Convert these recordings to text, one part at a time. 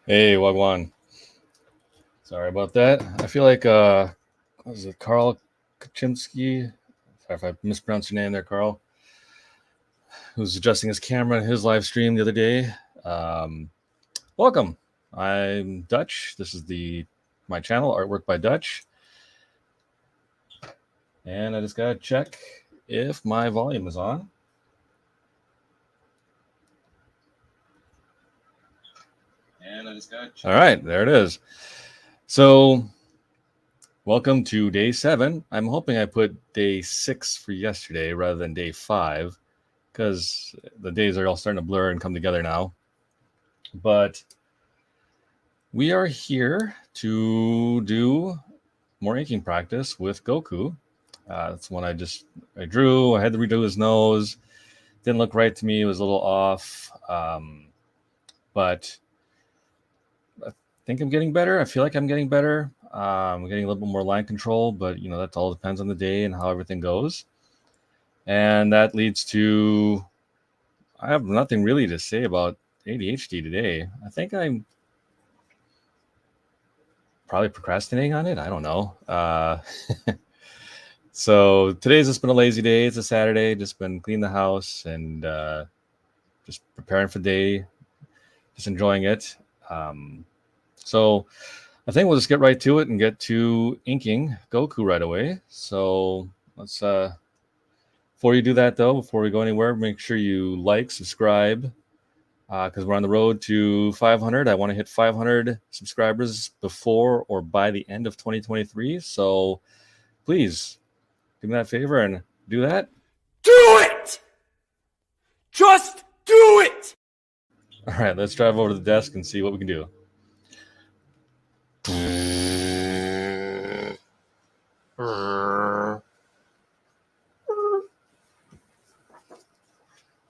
Hey, Wagwan. Sorry about that. I feel like, what was it, Carl Kaczynski? Sorry if I mispronounced your name there, Carl. Who's adjusting his camera in his live stream the other day. Welcome. I'm Dutch. This is my channel, Artwork by Dutch. And I just got to check if my volume is on. All right, there it is. So, welcome to day 7. I'm hoping I put day 6 for yesterday rather than day 5, because the days are all starting to blur and come together now. But we are here to do more inking practice with Goku. That's one I drew. I had to redo his nose. Didn't look right to me. It was a little off. But I think I'm getting better. I feel like I'm getting better. I'm getting a little bit more line control, but that all depends on the day and how everything goes. And that leads to, I have nothing really to say about ADHD today. I think I'm probably procrastinating on it. I don't know. So today's just been a lazy day. It's a Saturday. Just been cleaning the house and just preparing for the day. Just enjoying it. So I think we'll just get right to it and get to inking Goku right away. So let's, before you do that though, before we go anywhere, make sure you like, subscribe, because we're on the road to 500. I want to hit 500 subscribers before or by the end of 2023. So please do me that favor and do that. Do it! Just do it! All right, let's drive over to the desk and see what we can do. All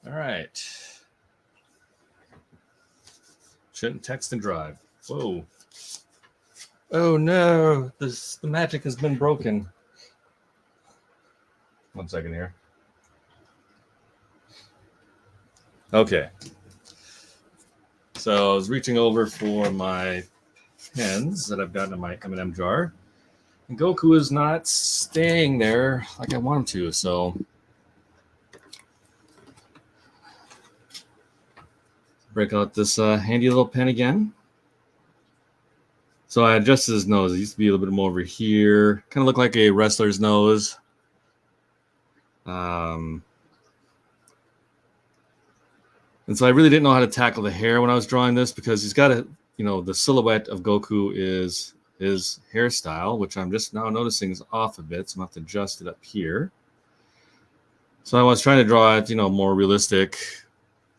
right. Shouldn't text and drive. Whoa. Oh no, the magic has been broken. 1 second here. Okay. So I was reaching over for my pens that I've got in my M&M jar. And Goku is not staying there like I want him to, so break out this handy little pen again. So I adjusted his nose. It used to be a little bit more over here. Kind of looked like a wrestler's nose. And so I really didn't know how to tackle the hair when I was drawing this, because he's got the silhouette of Goku is his hairstyle, which I'm just now noticing is off a bit. So I'm going to have to adjust it up here. So I was trying to draw it, more realistic,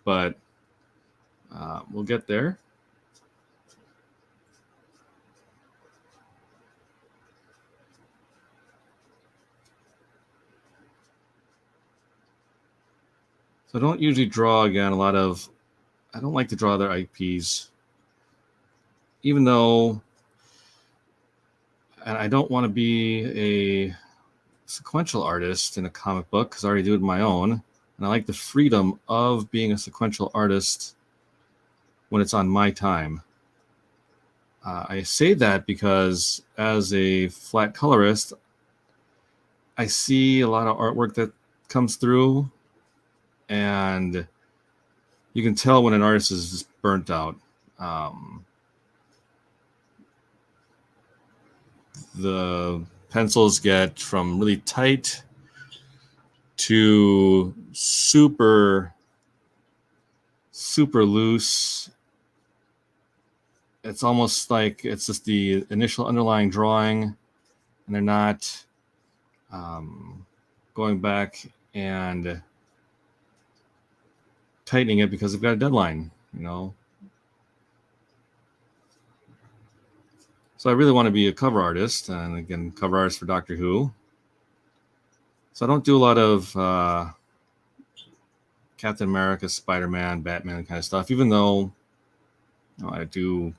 but we'll get there. So I don't usually draw, again, I don't like to draw their IPs, even though, and I don't want to be a sequential artist in a comic book, because I already do it in my own. And I like the freedom of being a sequential artist when it's on my time. I say that because as a flat colorist, I see a lot of artwork that comes through, and you can tell when an artist is just burnt out. The pencils get from really tight to super loose. It's almost like it's just the initial underlying drawing, and they're not going back and tightening it because they've got a deadline, So I really want to be a cover artist, and again, cover artist for Doctor Who. So I don't do a lot of Captain America, Spider-Man, Batman kind of stuff, even though I do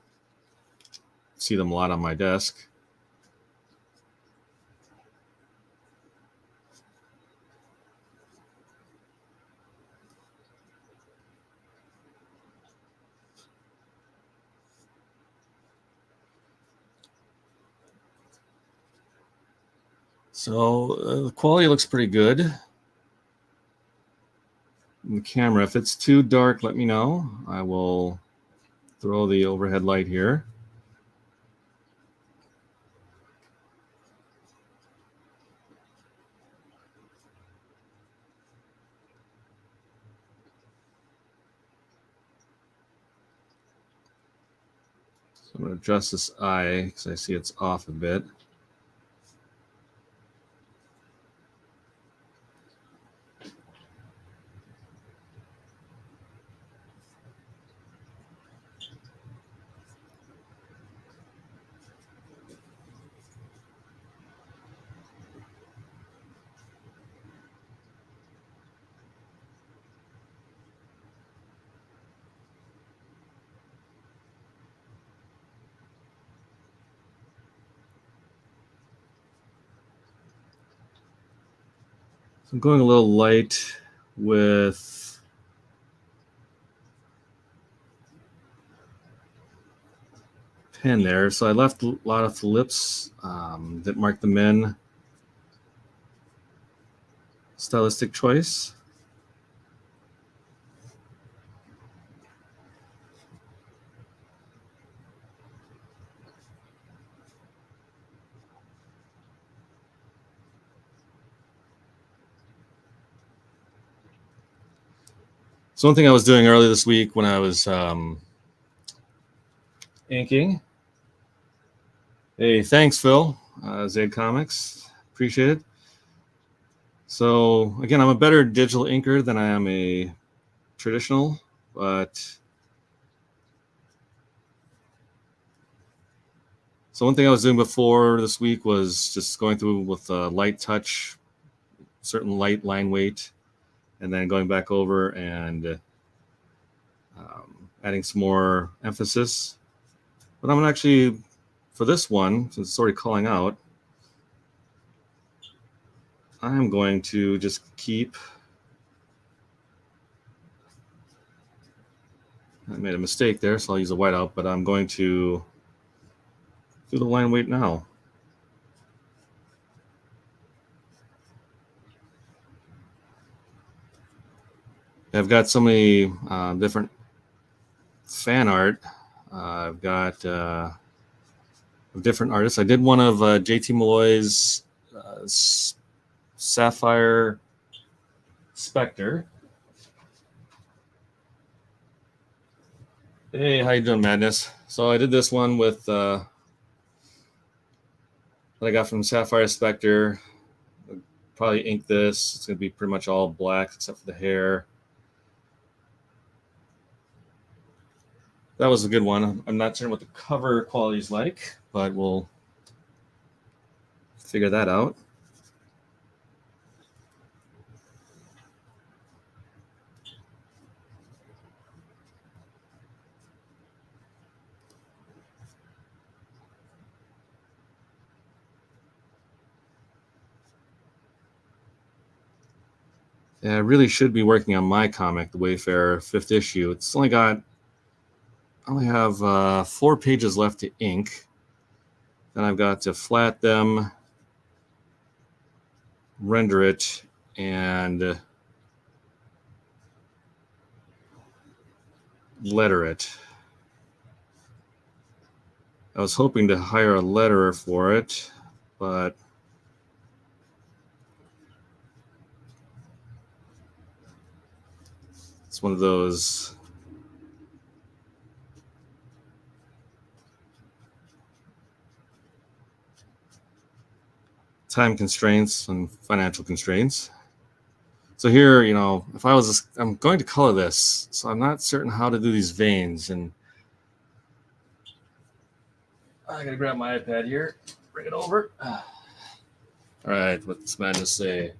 see them a lot on my desk. So the quality looks pretty good in the camera. If it's too dark, let me know. I will throw the overhead light here. So I'm going to adjust this eye because I see it's off a bit. So I'm going a little light with pen there. So I left a lot of lips that mark them in. Stylistic choice. So one thing I was doing earlier this week when I was inking. Hey, thanks, Phil. Zed Comics. Appreciate it. So again, I'm a better digital inker than I am a traditional, but so one thing I was doing before this week was just going through with light touch, certain light line weight, and then going back over and adding some more emphasis. But I'm actually, for this one, since it's already calling out, I'm going to just keep. I made a mistake there, so I'll use a whiteout, but I'm going to do the line weight now. I've got so many different fan art. I've got different artists. I did one of JT Malloy's Sapphire Spectre. Hey, how you doing, Madness? So I did this one with that I got from Sapphire Spectre. I'll probably ink this. It's going to be pretty much all black except for the hair. That was a good one. I'm not certain what the cover quality is like, but we'll figure that out. Yeah, I really should be working on my comic, The Wayfarer, 5th issue. It's only got, I only have 4 pages left to ink. Then I've got to flat them, render it, and letter it. I was hoping to hire a letterer for it, but it's one of those time constraints and financial constraints. So here, you know, if I was, I'm going to color this, so I'm not certain how to do these veins, and I gotta grab my iPad here, bring it over. All right, what's Madness say?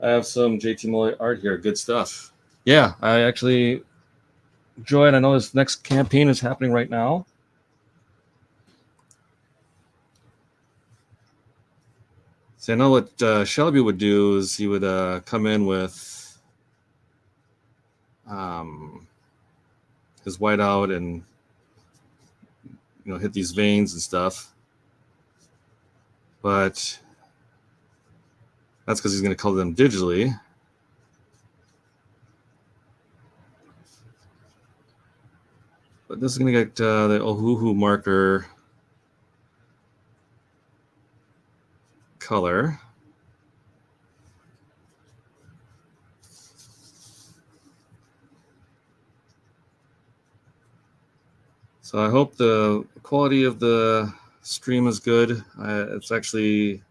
I have some JT Malloy art here. Good stuff. Yeah, I actually enjoyed. I know this next campaign is happening right now. So I know what Shelby would do is he would come in with his whiteout and hit these veins and stuff. but that's because he's going to color them digitally. But this is going to get the Ohuhu marker color. So I hope the quality of the stream is good. It's actually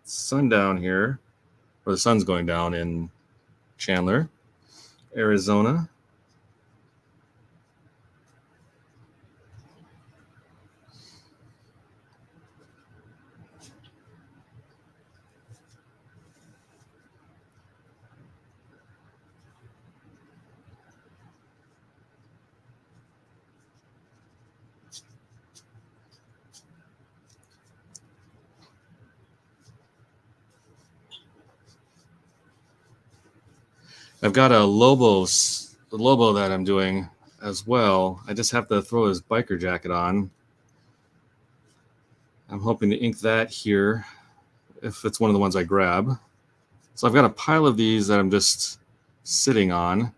sundown here, or the sun's going down in Chandler, Arizona. I've got a Lobo that I'm doing as well. I just have to throw his biker jacket on. I'm hoping to ink that here if it's one of the ones I grab. So I've got a pile of these that I'm just sitting on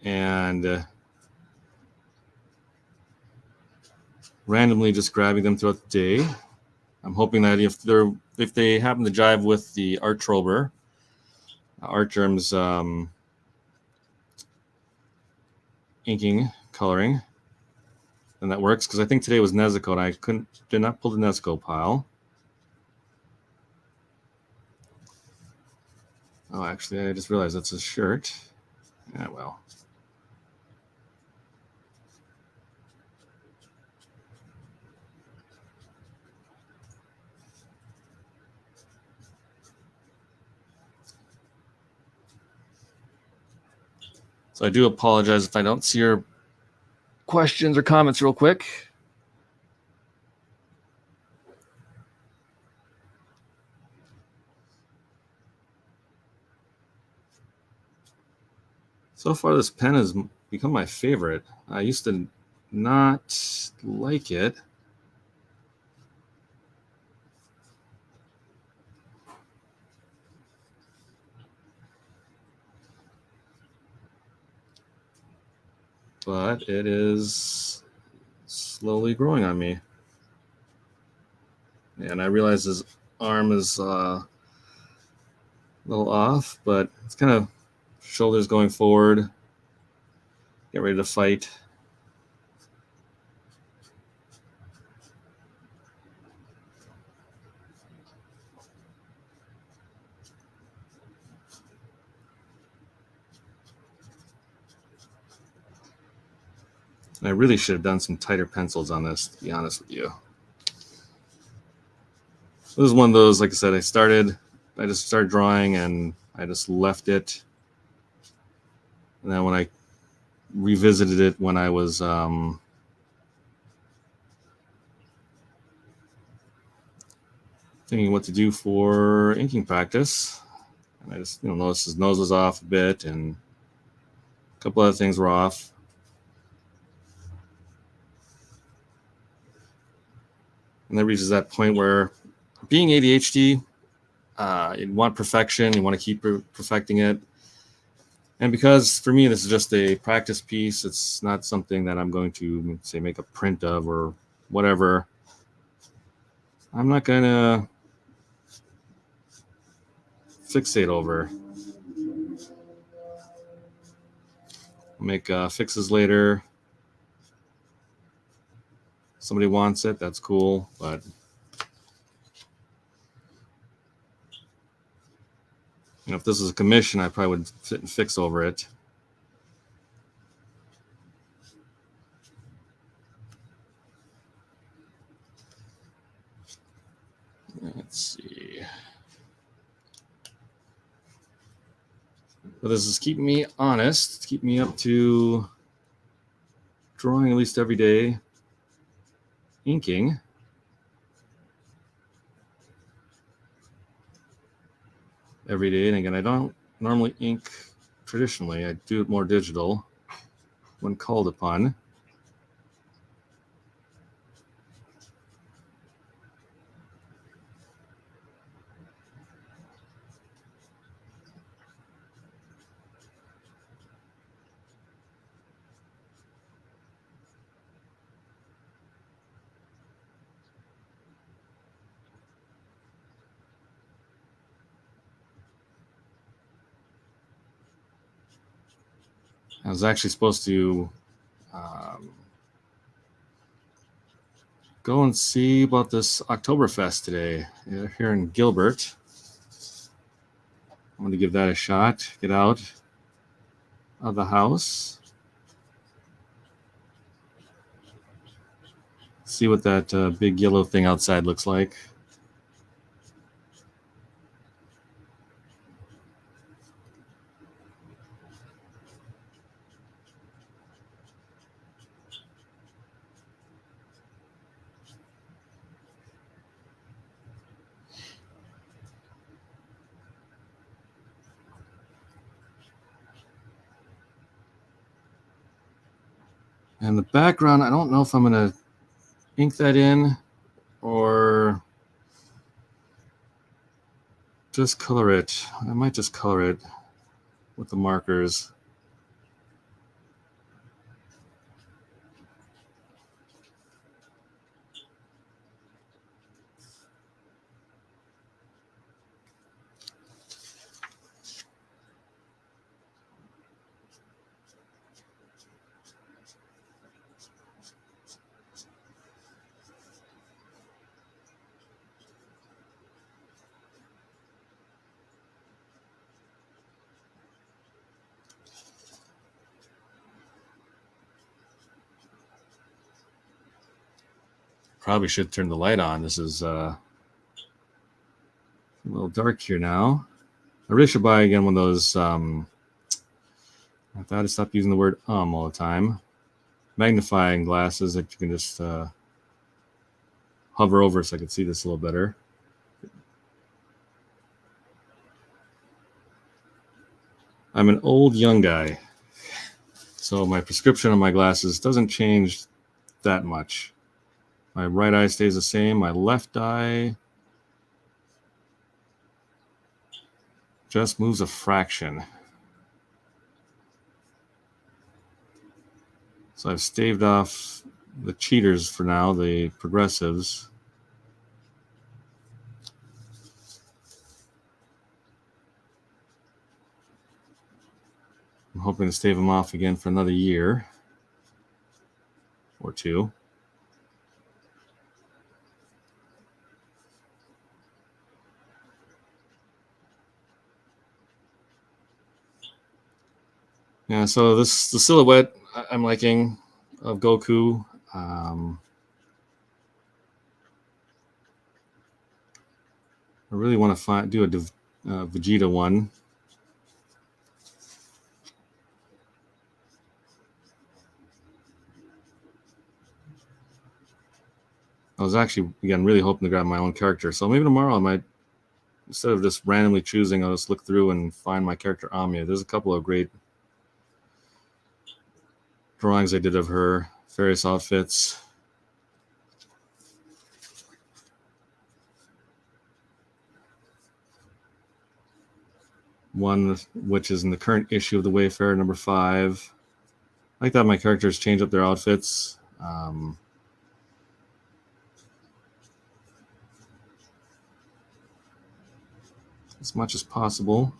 and randomly just grabbing them throughout the day. I'm hoping that if they happen to jive with the Art Trober, Art Germ's inking coloring, then that works, because I think today was Nezuko and I did not pull the Nezuko pile. Oh, actually, I just realized that's a shirt. Yeah, well. So I do apologize if I don't see your questions or comments real quick. So far, this pen has become my favorite. I used to not like it. But it is slowly growing on me. And I realize his arm is a little off, but it's kind of shoulders going forward. Get ready to fight. And I really should have done some tighter pencils on this, to be honest with you. This is one of those, like I said, I just started drawing and I just left it. And then when I revisited it when I was thinking what to do for inking practice, and I just noticed his nose was off a bit and a couple other things were off. And that reaches that point where, being ADHD, you want perfection, you want to keep perfecting it. And because for me, this is just a practice piece, it's not something that I'm going to, say, make a print of or whatever. I'm not going to fixate over. I'll make fixes later. Somebody wants it, that's cool, but if this was a commission, I probably would sit and fix over it. Let's see. But this is keeping me honest, keep me up to drawing at least every day, inking. Every day. And again, I don't normally ink traditionally. I do it more digital when called upon. I was actually supposed to go and see about this Oktoberfest today here in Gilbert. I'm going to give that a shot. Get out of the house. See what that big yellow thing outside looks like. And the background, I don't know if I'm going to ink that in or just color it. I might just color it with the markers. Probably should turn the light on. This is a little dark here now. I really should buy again one of those. I thought I stopped using the word all the time. Magnifying glasses that you can just hover over so I can see this a little better. I'm an old young guy, so my prescription on my glasses doesn't change that much. My right eye stays the same. My left eye just moves a fraction. So I've staved off the cheaters for now, the progressives. I'm hoping to stave them off again for another year or two. Yeah, so the silhouette I'm liking of Goku. I really want to do a Vegeta one. I was actually, again, really hoping to grab my own character. So maybe tomorrow I might, instead of just randomly choosing, I'll just look through and find my character Amiya. There's a couple of great drawings I did of her, various outfits. One which is in the current issue of the Wayfarer, number 5. I like that my characters change up their outfits. As much as possible.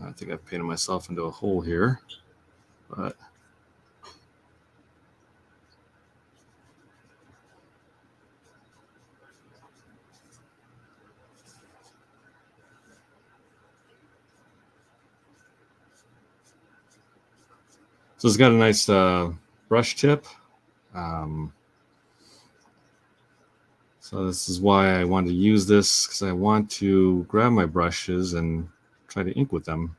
I think I've painted myself into a hole here, but so it's got a nice brush tip. So this is why I wanted to use this, because I want to grab my brushes and try to ink with them.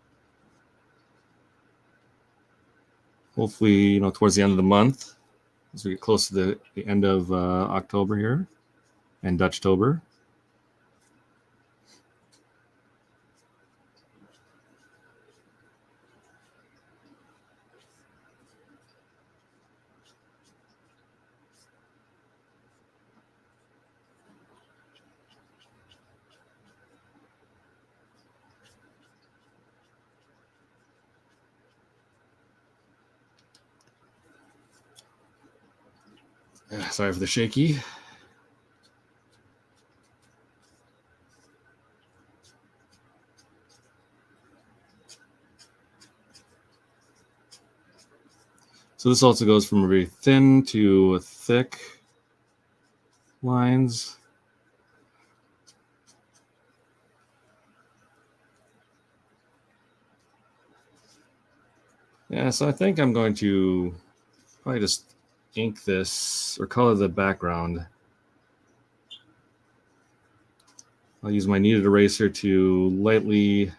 Hopefully, towards the end of the month, as we get close to the end of October here, and Dutchtober. Sorry for the shaky. So this also goes from very thin to thick lines. Yeah, so I think I'm going to probably just ink this or color the background. I'll use my kneaded eraser to lightly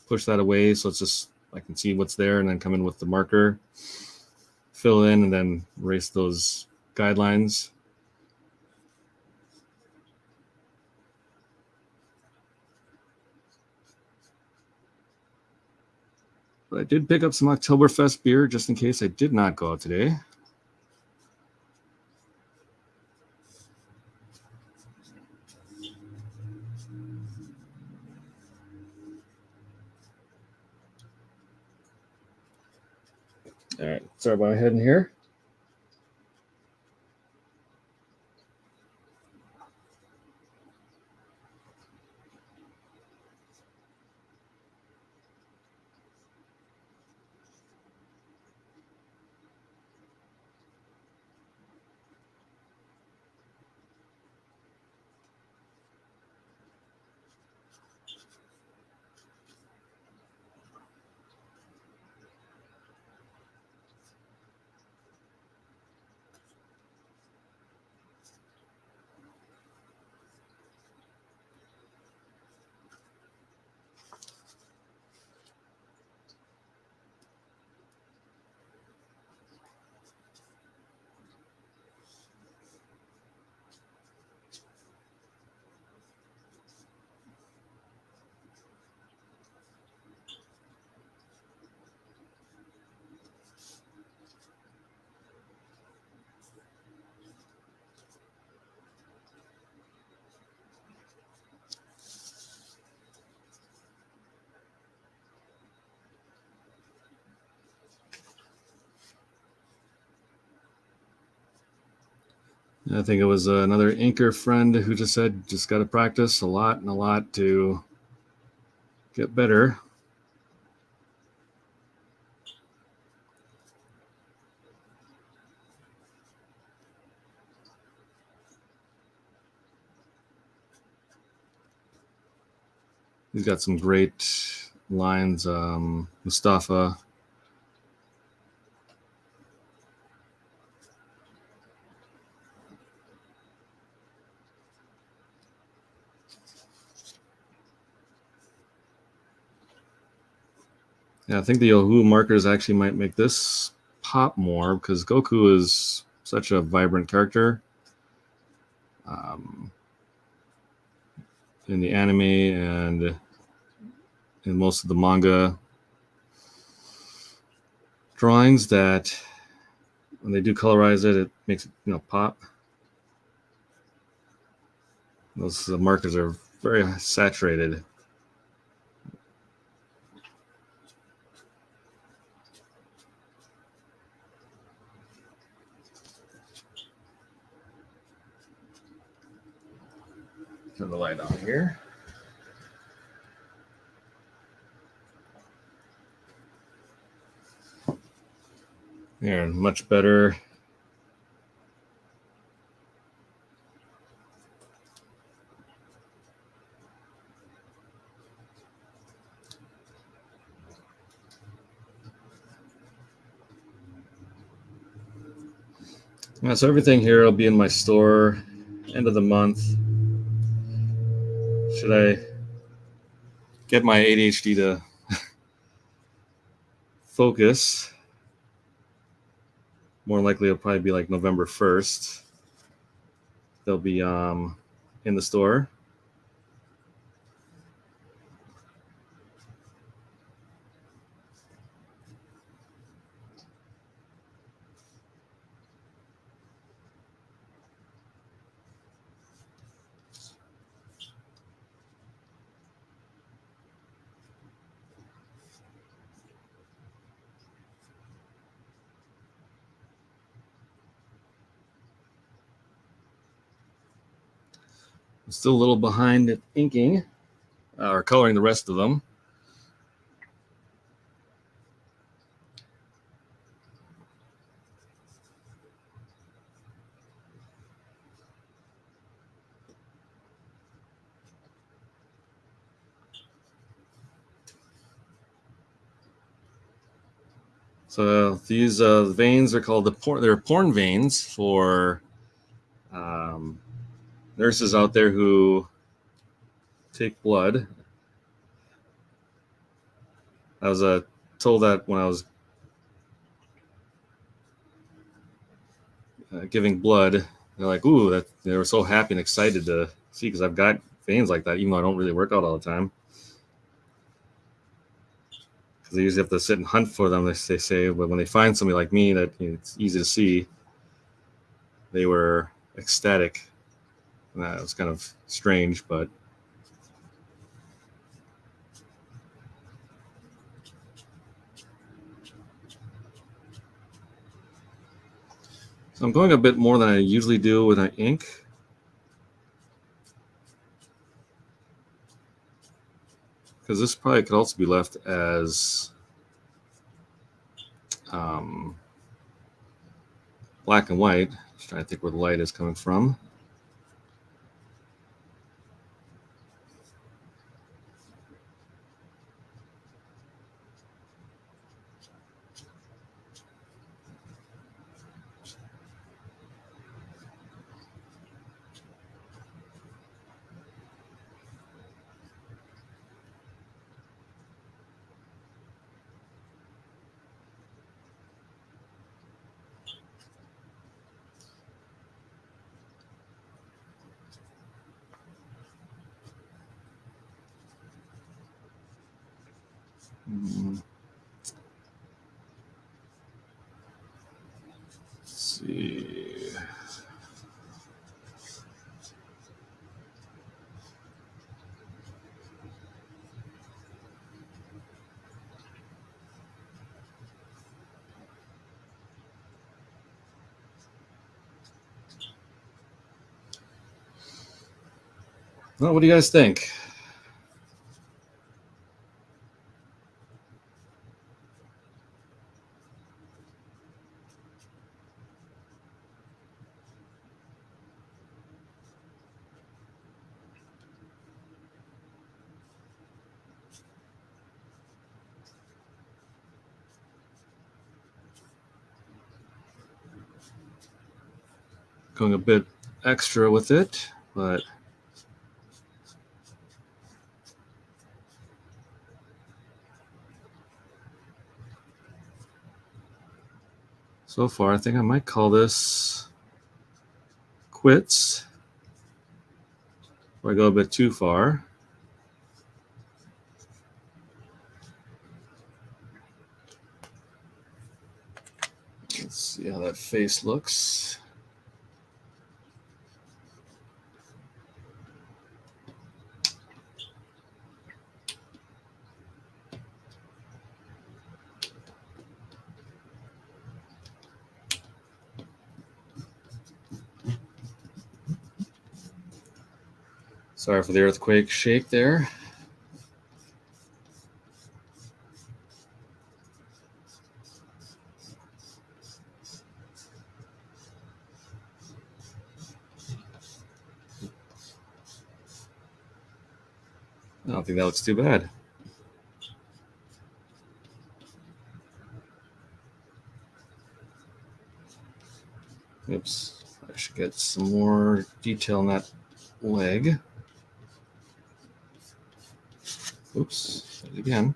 push that away so it's just I can see what's there, and then come in with the marker, fill in, and then erase those guidelines. But I did pick up some Oktoberfest beer just in case I did not go out today. All right, start by heading here. I think it was another inker friend who just said, just got to practice a lot and a lot to get better. He's got some great lines. Mustafa. Yeah, I think the Yahoo markers actually might make this pop more because Goku is such a vibrant character in the anime and in most of the manga drawings that when they do colorize it, it makes it pop. Those markers are very saturated. Turn the light on here. There, much better. Yeah, so everything here will be in my store end of the month. Should I get my ADHD to focus? More likely it'll probably be like November 1st. They'll be in the store. I'm still a little behind at inking or coloring the rest of them. So these veins are called they're porn veins for nurses out there who take blood. I was told that when I was giving blood, they're like, "Ooh!" That they were so happy and excited to see because I've got veins like that, even though I don't really work out all the time. Because they usually have to sit and hunt for them, they say. But when they find somebody like me that it's easy to see, they were ecstatic. And that was kind of strange, but so I'm going a bit more than I usually do with an ink. Because this probably could also be left as black and white. Just trying to think where the light is coming from. Let's see. Well, what do you guys think? Going a bit extra with it, but so far I think I might call this quits. Or I go a bit too far. Let's see how that face looks. Sorry for the earthquake shake there. I don't think that looks too bad. Oops, I should get some more detail on that leg. Oops, again.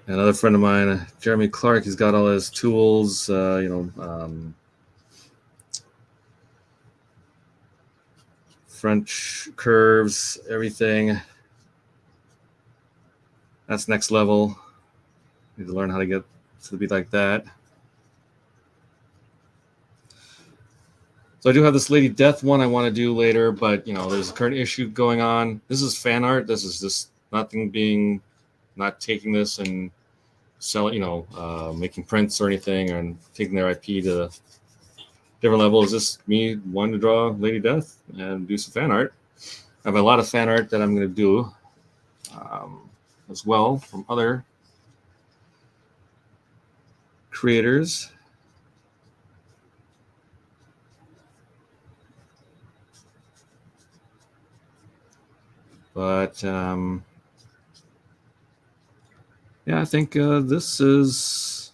Another friend of mine, Jeremy Clark, he's got all his tools, French curves, everything. That's next level. Need to learn how to get to be like that. So I do have this Lady Death one I want to do later, but there's a current issue going on. This is fan art. This is just nothing being, not taking this and selling, making prints or anything, and taking their IP to different levels. Just me wanting to draw Lady Death and do some fan art. I have a lot of fan art that I'm going to do as well from other creators. But yeah, I think this is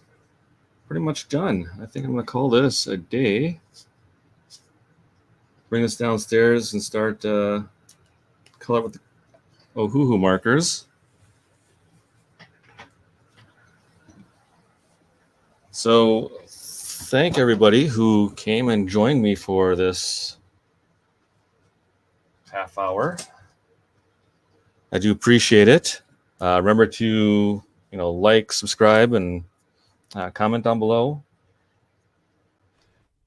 pretty much done. I think I'm going to call this a day. Bring this downstairs and start color with the Ohuhu markers. So thank everybody who came and joined me for this half hour. I do appreciate it. Remember to like, subscribe, and comment down below.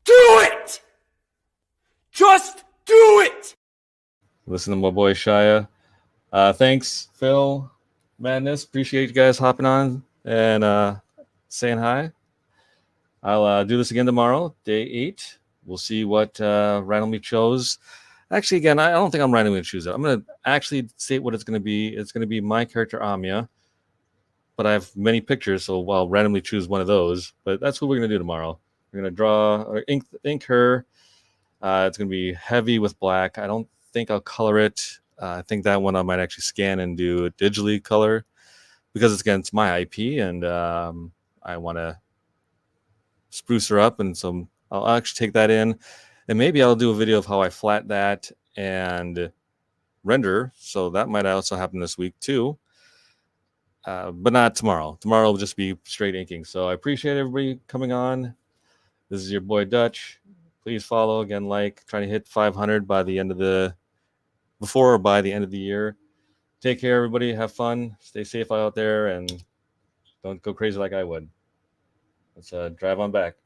Do it! Just do it! Listen to my boy Shia. Thanks, Phil, Madness. Appreciate you guys hopping on and saying hi. I'll do this again tomorrow, day 8. We'll see what randomly chose. Actually, again, I don't think I'm randomly going to choose it. I'm going to actually state what it's going to be. It's going to be my character, Amiya. But I have many pictures, so I'll randomly choose one of those. But that's what we're going to do tomorrow. We're going to draw or ink her. It's going to be heavy with black. I don't think I'll color it. I think that one I might actually scan and do a digitally color because it's against my IP, and I want to spruce her up. And so I'll actually take that in, and maybe I'll do a video of how I flat that and render. So that might also happen this week too. But not tomorrow. Tomorrow will just be straight inking. So I appreciate everybody coming on. This is your boy Dutch. Please follow, again, trying to hit 500 by the end of before or by the end of the year. Take care, everybody. Have fun. Stay safe out there, and don't go crazy like I would. Let's drive on back.